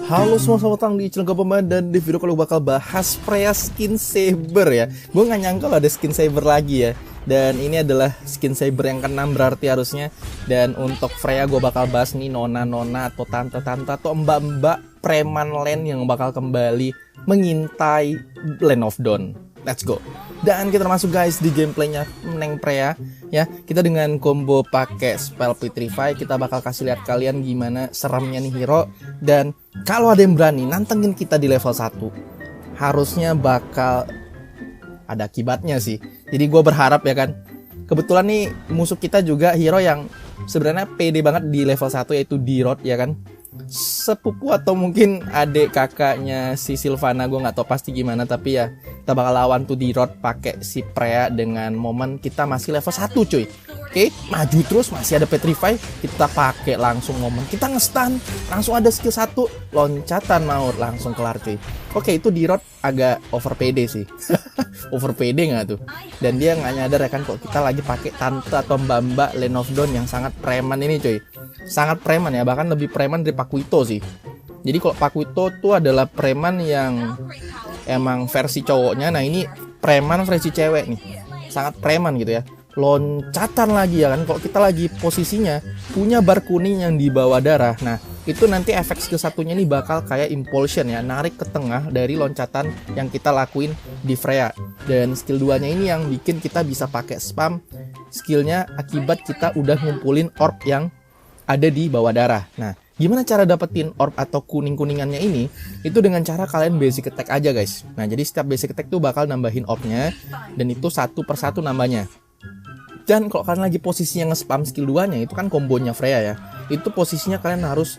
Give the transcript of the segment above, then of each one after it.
Halo semua, selamat datang di channel Pemain. Dan di video kali gue bakal bahas Freya skin Saber ya. Gue gak nyangka loh ada skin Saber lagi ya. Dan ini adalah skin Saber yang ke-6 berarti harusnya. Dan untuk Freya gue bakal bahas nih nona-nona atau tante-tante atau mbak-mbak preman land yang bakal kembali mengintai Land of Dawn. Let's go. Dan kita masuk guys di gameplaynya Neng Freya ya. Kita dengan combo pakai spell Petrify, kita bakal kasih lihat kalian gimana seremnya nih hero. Dan kalau ada yang berani nantengin kita di level 1, harusnya bakal ada akibatnya sih. Jadi gue berharap ya kan. Kebetulan nih musuh kita juga hero yang sebenarnya pede banget di level 1, yaitu D-Rod ya kan. Sepupu atau mungkin adik kakaknya si Sylvana, gue nggak tahu pasti gimana, tapi ya kita bakal lawan tuh D-Rod pakai si Freya dengan momen kita masih level 1 cuy. Oke, maju terus, masih ada Petrify, kita pakai langsung momen kita nge-stun, langsung ada skill 1 loncatan maut, langsung kelar cuy. Oke, itu D-Rod agak over PD sih. Over PD nggak tuh? Dan dia nggak nyadar ya kan kok kita lagi pakai tante atau mbak-mbak Land of Dawn yang sangat preman ini cuy. Sangat preman ya, bahkan lebih preman dari Pakuito sih. Jadi kalau Pakuito tuh adalah preman yang emang versi cowoknya, nah ini preman versi cewek nih. Sangat preman gitu ya. Loncatan lagi ya kan, kalau kita lagi posisinya punya bar kuning yang di bawah darah. Nah itu nanti efek skill satunya nih bakal kayak impulsion ya, narik ke tengah dari loncatan yang kita lakuin di Freya. Dan skill 2 nya ini yang bikin kita bisa pakai spam skillnya akibat kita udah ngumpulin orb yang ada di bawah darah. Nah gimana cara dapetin orb atau kuning-kuningannya ini? Itu dengan cara kalian basic attack aja guys. Nah jadi setiap basic attack tuh bakal nambahin orbnya, dan itu satu persatu nambahnya. Dan kalau kalian lagi posisinya nge-spam skill 2 nya, itu kan kombonya Freya ya, itu posisinya kalian harus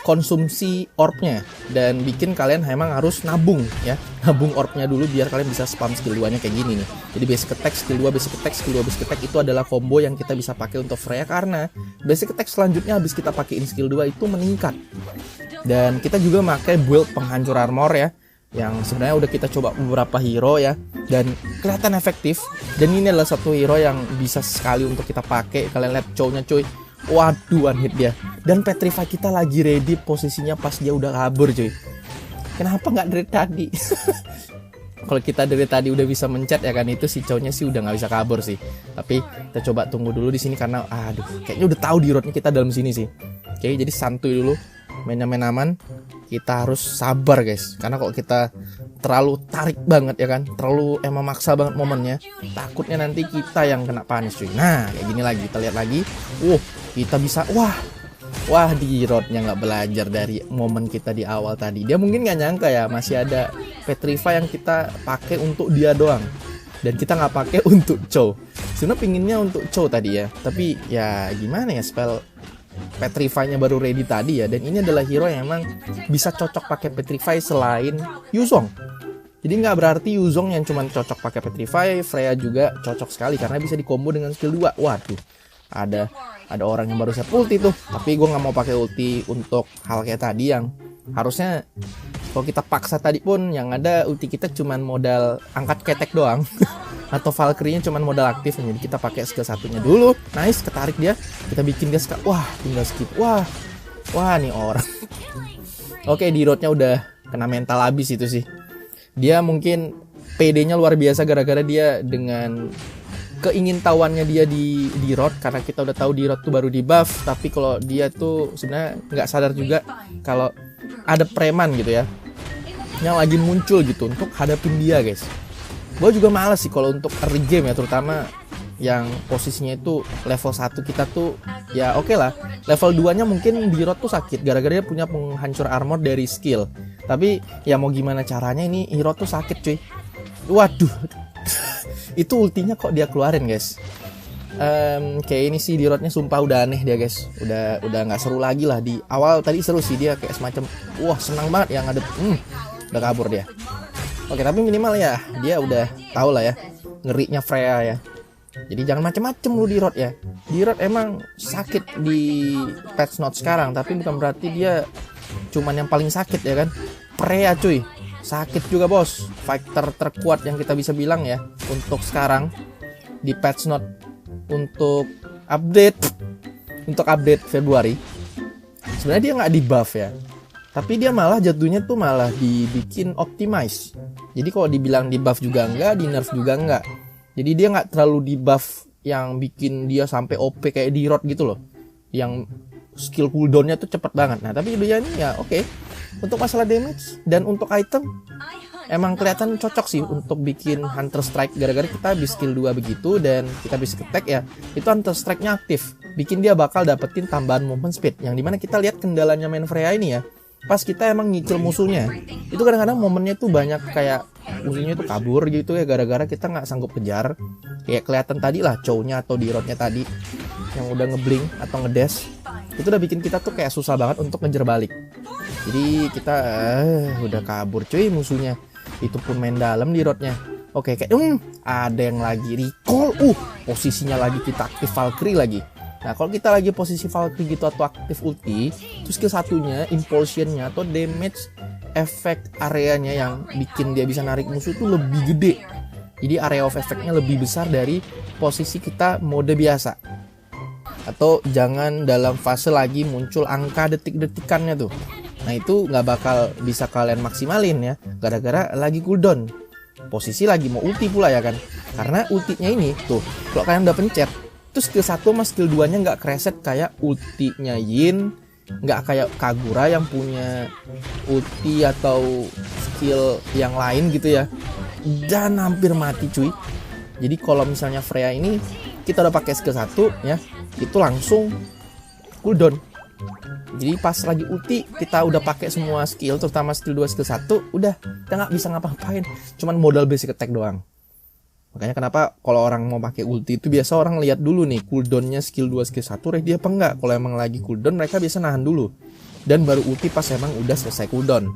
konsumsi orbnya. Dan bikin kalian emang harus nabung ya, nabung orbnya dulu biar kalian bisa spam skill 2 nya kayak gini nih. Jadi basic attack, skill 2, basic attack, skill 2, basic attack, itu adalah combo yang kita bisa pakai untuk Freya. Karena basic attack selanjutnya habis kita pakein skill 2 itu meningkat. Dan kita juga pakai build penghancur armor ya, yang sebenarnya udah kita coba beberapa hero ya, dan kelihatan efektif. Dan ini adalah satu hero yang bisa sekali untuk kita pakai. Kalian lihat cownya cuy, waduh one hit dia. Dan Petrify kita lagi ready posisinya pas dia udah kabur cuy. Kenapa nggak dari tadi? Kalau kita dari tadi udah bisa mencet ya kan, itu si cownya sih udah nggak bisa kabur sih. Tapi kita coba tunggu dulu di sini karena aduh kayaknya udah tahu di roadnya kita dalam sini sih. Oke, jadi santuy dulu, main aman. Kita harus sabar guys, karena kalau kita terlalu tarik banget ya kan, terlalu emang maksa banget momennya, takutnya nanti kita yang kena panis cuy. Nah kayak gini lagi, kita lihat lagi. Kita bisa, wah D-Rodnya nggak belajar dari momen kita di awal tadi. Dia mungkin nggak nyangka ya masih ada Petrify yang kita pakai untuk dia doang, dan kita nggak pakai untuk Chow. Sebenarnya pinginnya untuk Chow tadi ya, tapi ya gimana ya, spell Petrify-nya baru ready tadi ya. Dan ini adalah hero yang emang bisa cocok pakai Petrify selain Yuzong. Jadi nggak berarti Yuzong yang cuman cocok pakai Petrify, Freya juga cocok sekali karena bisa dikombo dengan skill 2. Waduh, ada orang yang baru siap ulti tuh. Tapi gue nggak mau pakai ulti untuk hal kayak tadi yang harusnya kalau kita paksa tadi pun yang ada ulti kita cuman modal angkat ketek doang. Atau Valkyrie-nya cuman modal aktif, jadi kita pakai skill satunya dulu. Nice, ketarik dia, kita bikin dia wah tinggal skip. Wah nih orang. Oke, D-Rod-nya udah kena mental habis itu sih. Dia mungkin PD-nya luar biasa gara-gara dia dengan keingintahuannya dia di D-Rod, karena kita udah tahu D-Rod tuh baru di buff. Tapi kalau dia tuh sebenarnya nggak sadar juga kalau ada preman gitu ya yang lagi muncul gitu untuk hadapin dia guys. Gue juga males sih kalau untuk early game ya, terutama yang posisinya itu level 1 kita tuh ya oke lah. Level 2 nya mungkin D-Rod tuh sakit gara-gara dia punya penghancur armor dari skill. Tapi ya mau gimana caranya, ini hero tuh sakit cuy. Waduh. Itu ultinya kok dia keluarin guys. Kayak ini sih D-Rod-nya sumpah udah aneh dia guys. Udah nggak seru lagi lah. Di awal tadi seru sih, dia kayak semacam wah senang banget yang ada udah kabur dia. Oke, tapi minimal ya dia udah tahu lah ya ngerinya Freya ya. Jadi jangan macem-macem lu D-Rod ya. D-Rod emang sakit di patch note sekarang, tapi bukan berarti dia cuman yang paling sakit ya kan. Freya cuy sakit juga bos. Fighter terkuat yang kita bisa bilang ya untuk sekarang di patch note untuk update Februari. Sebenarnya dia nggak di buff ya, Tapi dia malah jatuhnya tuh malah dibikin optimize. Jadi kalau dibilang di buff juga enggak, di nerf juga enggak. Jadi dia nggak terlalu di buff yang bikin dia sampai OP kayak di Rod gitu loh. Yang skill cooldownnya tuh cepet banget. Nah tapi dia ini ya oke. Untuk masalah damage dan untuk item emang kelihatan cocok sih untuk bikin Hunter Strike. Gara-gara kita habis skill 2 begitu dan kita habis attack ya, itu Hunter Strike-nya aktif. Bikin dia bakal dapetin tambahan movement speed. Yang dimana kita lihat kendalanya main Freya ini ya, pas kita emang nyicil musuhnya, itu kadang-kadang momennya tuh banyak kayak musuhnya tuh kabur gitu ya, gara-gara kita nggak sanggup kejar. Kayak kelihatan tadi lah Chow-nya atau di Rod-nya tadi yang udah ngeblink atau ngedash, itu udah bikin kita tuh kayak susah banget untuk ngejar balik. Jadi kita udah kabur cuy musuhnya. Itu pun main dalam di Rod-nya. Oke, kayak ada yang lagi recall. Posisinya lagi kita aktif Valkyrie lagi. Nah, kalau kita lagi posisi Valkyrie gitu atau aktif ulti, terus skill satunya, impulsionnya atau damage efek areanya yang bikin dia bisa narik musuh tuh lebih gede. Jadi area of effect-nya lebih besar dari posisi kita mode biasa. Atau jangan dalam fase lagi muncul angka detik-detikannya tuh. Nah itu nggak bakal bisa kalian maksimalin ya, gara-gara lagi cooldown. Posisi lagi mau ulti pula ya kan. Karena ultinya ini tuh, kalau kalian udah pencet, terus skill 1 sama skill 2 nya nggak kreset kayak ultinya Yin, nggak kayak Kagura yang punya ulti atau skill yang lain gitu ya. Dan hampir mati cuy. Jadi kalau misalnya Freya ini kita udah pakai skill 1 ya, itu langsung cooldown. Jadi pas lagi ulti kita udah pakai semua skill, terutama skill 2, skill 1, udah kita nggak bisa ngapa-ngapain, cuman modal basic attack doang. Makanya kenapa kalau orang mau pakai ulti itu biasa orang lihat dulu nih cooldownnya skill 2, skill 1 ready apa enggak. Kalau emang lagi cooldown mereka biasa nahan dulu dan baru ulti pas emang udah selesai cooldown.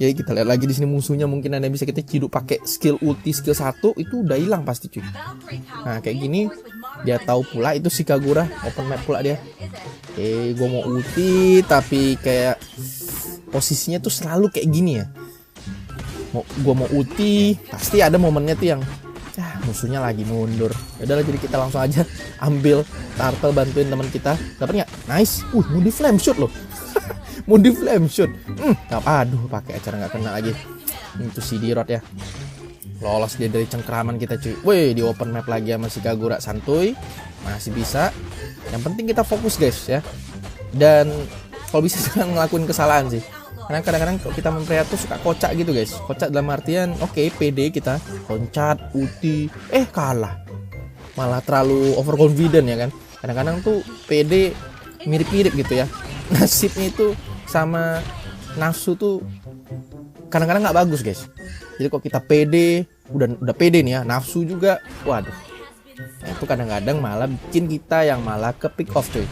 Jadi kita lihat lagi di sini musuhnya, mungkin ada yang bisa kita ciduk pakai skill ulti skill 1 itu udah hilang pasti cuy. Nah kayak gini dia tahu pula itu si Kagura open map pula dia. Oke, gue mau ulti tapi kayak posisinya tuh selalu kayak gini ya. Gue mau ulti pasti ada momennya tuh yang musuhnya lagi mundur. Yaudah jadi kita langsung aja ambil turtle, bantuin teman kita. Dapat nggak? Nice. Mau di flame shoot loh. Mau di flame shoot. Aduh, pakai acara nggak kena lagi. Itu si Dirot ya. Lolos dia dari cengkeraman kita cuy. Wih, di open map lagi sama si Kagura, santuy. Masih bisa. Yang penting kita fokus guys ya. Dan kalau bisa jangan ngelakuin kesalahan sih. Karena kadang-kadang kita memperlihat tuh suka kocak gitu guys. Kocak dalam artian pede kita, loncat, ulti, kalah. Malah terlalu overconfident ya kan. Kadang-kadang tuh pede mirip-mirip gitu ya. Nasibnya itu sama nafsu tuh kadang-kadang nggak bagus guys. Jadi kalau kita pede, udah pede nih ya, nafsu juga, waduh. Nah, itu kadang-kadang malah bikin kita yang malah ke pick off cuy.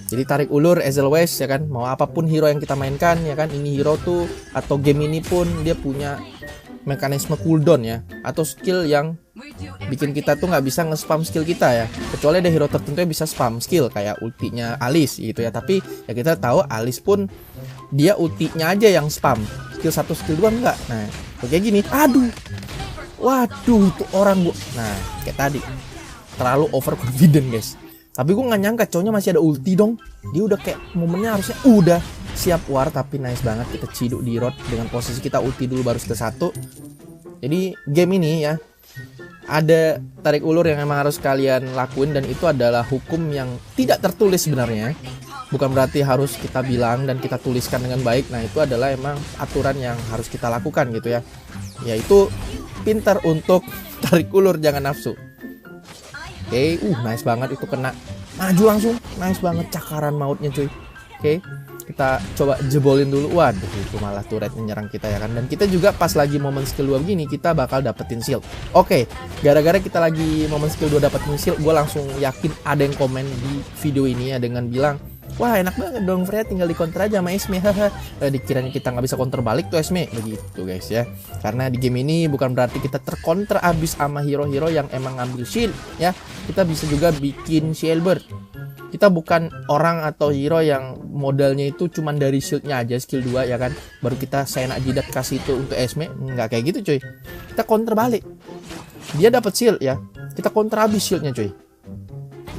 Jadi tarik ulur as always ya kan, mau apapun hero yang kita mainkan ya kan, ini hero tuh atau game ini pun dia punya mekanisme cooldown ya, atau skill yang bikin kita tuh nggak bisa nge-spam skill kita ya, kecuali ada hero tertentu yang bisa spam skill kayak ultinya Alice gitu ya. Tapi ya kita tahu Alice pun dia ultinya aja yang spam, skill 1 skill 2 enggak. Nah kayak gini, waduh itu orang gua, nah kayak tadi terlalu overconfident guys. Tapi gue nggak nyangka cowoknya masih ada ulti dong. Dia udah kayak momennya harusnya udah siap war, tapi nice banget kita ciduk di Rod dengan posisi kita ulti dulu baru skill 1. Jadi game ini ya ada tarik ulur yang emang harus kalian lakuin, dan itu adalah hukum yang tidak tertulis sebenarnya. Bukan berarti harus kita bilang dan kita tuliskan dengan baik. Nah itu adalah emang aturan yang harus kita lakukan gitu ya. Yaitu pintar untuk tarik ulur, jangan nafsu. Oke, nice banget itu, kena maju langsung, nice banget cakaran mautnya cuy. Oke, kita coba jebolin dulu. Waduh, itu malah turret menyerang kita ya kan. Dan kita juga pas lagi momen skill 2 begini kita bakal dapetin shield. Oke, gara-gara kita lagi momen skill 2 dapetin shield, gue langsung yakin ada yang komen di video ini ya dengan bilang, wah enak banget dong Freya, tinggal di counter aja sama Esme. Dikiranya kita nggak bisa counter balik tuh Esme, begitu guys ya. Karena di game ini bukan berarti kita tercounter abis sama hero-hero yang emang ngambil shield ya. Kita bisa juga bikin shieldbird. Kita bukan orang atau hero yang modalnya itu cuman dari shieldnya aja, skill 2 ya kan, baru kita seenak jidat kasih itu untuk Esme. Nggak kayak gitu cuy. Kita counter balik, dia dapat shield ya, kita counter abis shieldnya cuy,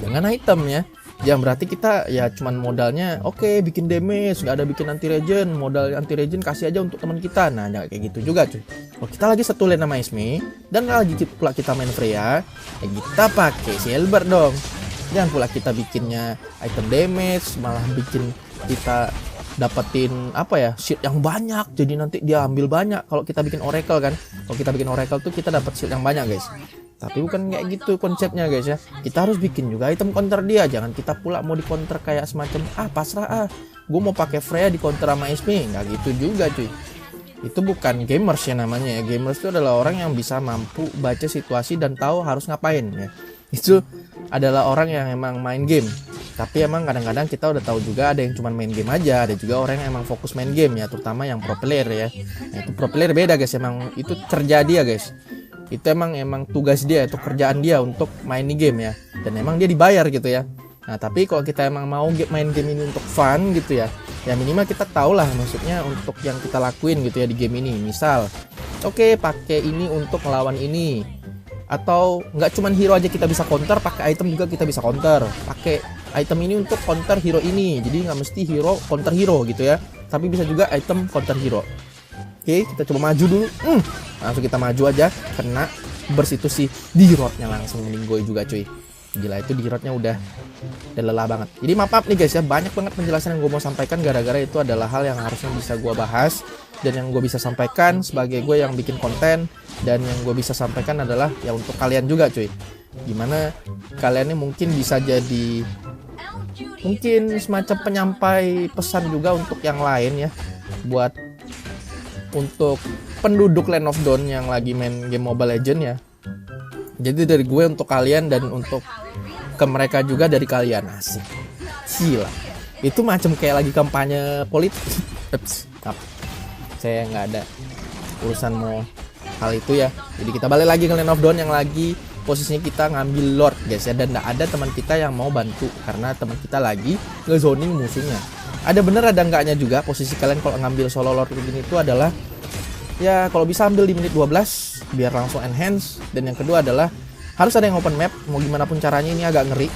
dengan item ya. Yang berarti kita ya cuman modalnya oke, bikin damage, nggak ada bikin anti regen, modal anti regen kasih aja untuk teman kita. Nah jangan kayak gitu juga cuy. Kalau kita lagi satu lane sama Esme dan lagi pula kita main Freya, ya kita pakai silver dong. Jangan pula kita bikinnya item damage, malah bikin kita dapetin apa ya, shield yang banyak, jadi nanti dia ambil banyak. Kalau kita bikin oracle kan, kalau kita bikin oracle tuh kita dapat shield yang banyak guys. Tapi bukan kayak gitu konsepnya guys ya. Kita harus bikin juga item counter dia. Jangan kita pula mau di counter kayak semacam pasrah gue mau pakai Freya di counter sama Esme. Nggak gitu juga cuy. Itu bukan gamers ya namanya ya. Gamers itu adalah orang yang bisa mampu baca situasi dan tahu harus ngapain ya. Itu adalah orang yang emang main game. Tapi emang kadang-kadang kita udah tahu juga ada yang cuma main game aja, ada juga orang yang emang fokus main game ya, terutama yang pro player ya. Nah, itu pro player beda guys, emang itu kerja dia guys. Itu emang tugas dia, itu kerjaan dia untuk main di game ya. Dan emang dia dibayar gitu ya. Nah, tapi kalau kita emang mau main game ini untuk fun gitu ya, ya minimal kita tahu lah maksudnya untuk yang kita lakuin gitu ya di game ini. Misal, oke, pakai ini untuk melawan ini. Atau nggak cuman hero aja kita bisa counter, pakai item juga kita bisa counter. Pakai item ini untuk counter hero ini, jadi nggak mesti hero counter hero gitu ya, tapi bisa juga item counter hero. Oke, kita coba maju dulu. Langsung kita maju aja, kena burst itu sih di roadnya langsung meninggoy juga cuy. Gila, itu di roadnya udah lelah banget. Jadi maaf nih guys ya, banyak banget penjelasan yang gue mau sampaikan, gara-gara itu adalah hal yang harusnya bisa gue bahas dan yang gue bisa sampaikan sebagai gue yang bikin konten, dan yang gue bisa sampaikan adalah ya untuk kalian juga cuy. Gimana kalian ini mungkin bisa jadi semacam penyampai pesan juga untuk yang lain ya, buat untuk penduduk Land of Dawn yang lagi main game Mobile Legends ya. Jadi dari gue untuk kalian dan untuk ke mereka juga dari kalian. Asik. Gila. Itu macam kayak lagi kampanye politik. Saya nggak ada urusan mau hal itu ya. Jadi kita balik lagi ke Land of Dawn yang lagi posisinya kita ngambil Lord guys ya. Dan nggak ada teman kita yang mau bantu karena teman kita lagi ngezoning musuhnya. Ada bener ada enggaknya juga posisi kalian kalau ngambil solo Lord begini itu adalah ya kalau bisa ambil di menit 12 biar langsung enhance. Dan yang kedua adalah harus ada yang open map. Mau gimana pun caranya ini agak ngeri.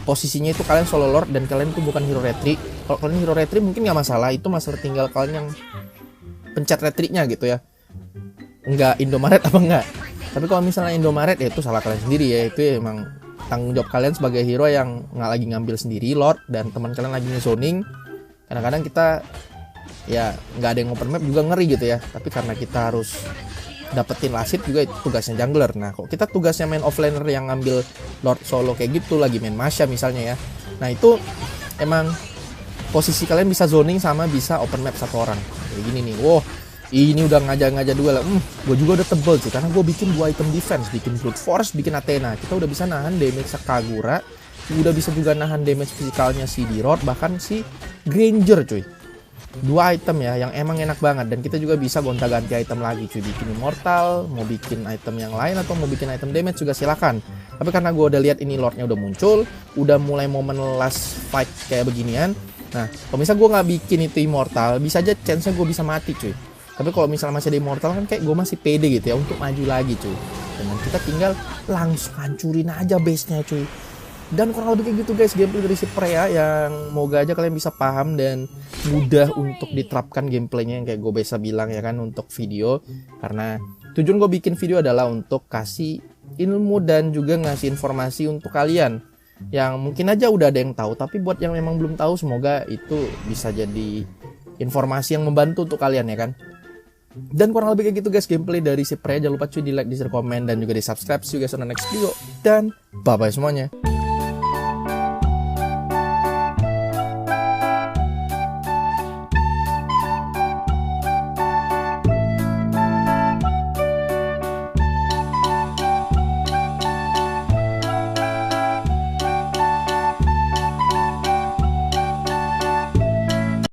Posisinya itu kalian solo Lord dan kalian itu bukan hero retry. Kalau kalian hero retry mungkin nggak masalah, itu masalah tinggal kalian yang pencet retry-nya gitu ya. Enggak Indomaret apa enggak. Tapi kalau misalnya Indomaret ya itu salah kalian sendiri ya. Itu ya emang tanggung jawab kalian sebagai hero yang nggak lagi ngambil sendiri Lord dan teman kalian lagi nge-zoning. Kadang-kadang kita ya nggak ada yang open map juga ngeri gitu ya. Tapi karena kita harus dapetin lasit juga itu tugasnya jungler. Nah kok kita tugasnya main offlaner yang ngambil Lord solo kayak gitu, lagi main Masya misalnya ya. Nah itu emang posisi kalian bisa zoning sama bisa open map satu orang. Kayak gini nih, wow ini udah ngajak-ngajak dua lah. Gue juga udah tebel sih karena gue bikin 2 item defense, bikin brute force, bikin Athena. Kita udah bisa nahan damage Kagura, udah bisa juga nahan damage fisikalnya si D-Rod, bahkan si Granger cuy. 2 item ya yang emang enak banget. Dan kita juga bisa gonta-ganti item lagi cuy, bikin immortal, mau bikin item yang lain atau mau bikin item damage juga silakan. Tapi karena gue udah lihat ini Lordnya udah muncul, udah mulai momen last fight kayak beginian. Nah kalau misalnya gue nggak bikin itu immortal, bisa aja chance-nya gue bisa mati cuy. Tapi kalau misalnya masih ada immortal kan kayak gue masih pede gitu ya untuk maju lagi cuy. Dan kita tinggal langsung hancurin aja base-nya cuy. Dan kurang lebih kayak gitu guys gameplay dari si Freya, yang moga aja kalian bisa paham dan mudah untuk diterapkan gameplaynya yang kayak gue biasa bilang ya kan untuk video. Karena tujuan gue bikin video adalah untuk kasih ilmu dan juga ngasih informasi untuk kalian yang mungkin aja udah ada yang tahu, tapi buat yang memang belum tahu semoga itu bisa jadi informasi yang membantu untuk kalian ya kan. Dan kurang lebih kayak gitu guys gameplay dari si Freya. Jangan lupa cuy di like, di share, komen, dan juga di subscribe. See you guys on the next video. Dan bye bye semuanya.